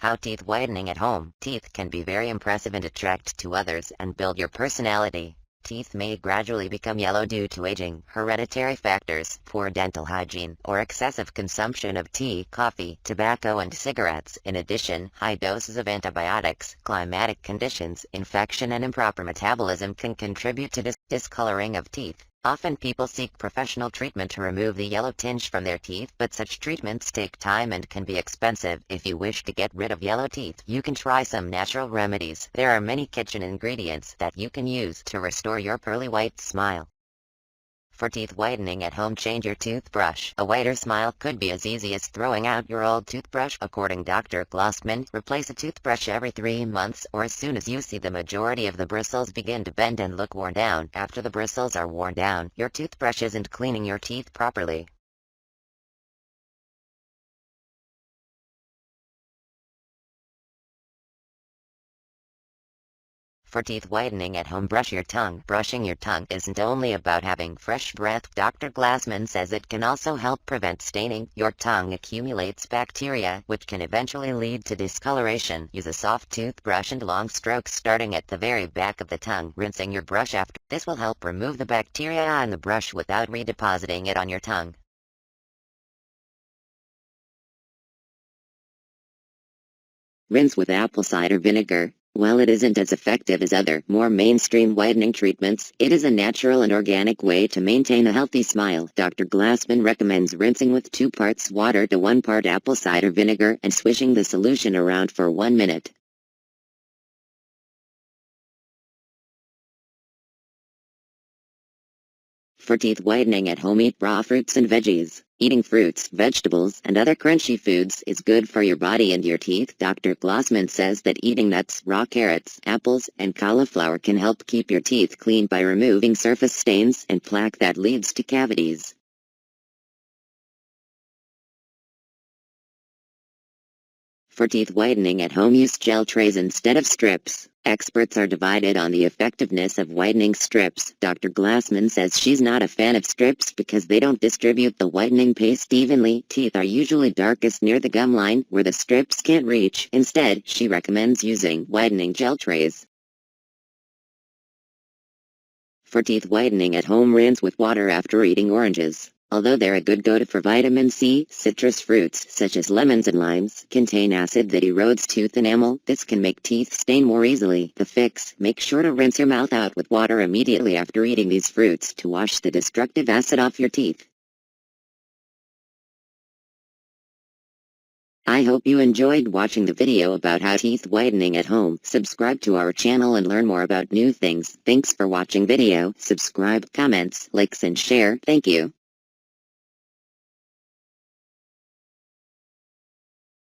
How teeth whitening at home. Teeth can be very impressive and attract to others and build your personality. Teeth may gradually become yellow due to aging, hereditary factors, poor dental hygiene, or excessive consumption of tea, coffee, tobacco and cigarettes. In addition, high doses of antibiotics, climatic conditions, infection and improper metabolism can contribute to discoloring of teeth. Often people seek professional treatment to remove the yellow tinge from their teeth, but such treatments take time and can be expensive. If you wish to get rid of yellow teeth, you can try some natural remedies. There are many kitchen ingredients that you can use to restore your pearly white smile. For teeth whitening at home, change your toothbrush. A whiter smile could be as easy as throwing out your old toothbrush. According to Dr. Glossman, replace a toothbrush every 3 months or as soon as you see the majority of the bristles begin to bend and look worn down. After the bristles are worn down, your toothbrush isn't cleaning your teeth properly. For teeth whitening at home, brush your tongue. Brushing your tongue isn't only about having fresh breath. Dr. Glassman says it can also help prevent staining. Your tongue accumulates bacteria, which can eventually lead to discoloration. Use a soft toothbrush and long strokes starting at the very back of the tongue, rinsing your brush after. This will help remove the bacteria on the brush without redepositing it on your tongue. Rinse with apple cider vinegar. While it isn't as effective as other, more mainstream whitening treatments, it is a natural and organic way to maintain a healthy smile. Dr. Glassman recommends rinsing with 2 parts water to 1 part apple cider vinegar and swishing the solution around for 1 minute. For teeth whitening at home, eat raw fruits and veggies. Eating fruits, vegetables, and other crunchy foods is good for your body and your teeth. Dr. Glossman says that eating nuts, raw carrots, apples, and cauliflower can help keep your teeth clean by removing surface stains and plaque that leads to cavities. For teeth whitening at home, use gel trays instead of strips. Experts are divided on the effectiveness of whitening strips. Dr. Glassman says she's not a fan of strips because they don't distribute the whitening paste evenly. Teeth are usually darkest near the gum line, where the strips can't reach. Instead, she recommends using whitening gel trays. For teeth whitening at home, rinse with water after eating oranges. Although they're a good go-to for vitamin C, citrus fruits, such as lemons and limes, contain acid that erodes tooth enamel. This can make teeth stain more easily. The fix: make sure to rinse your mouth out with water immediately after eating these fruits to wash the destructive acid off your teeth. I hope you enjoyed watching the video about how teeth whitening at home. Subscribe to our channel and learn more about new things. Thanks for watching video. Subscribe, comments, likes and share. Thank you.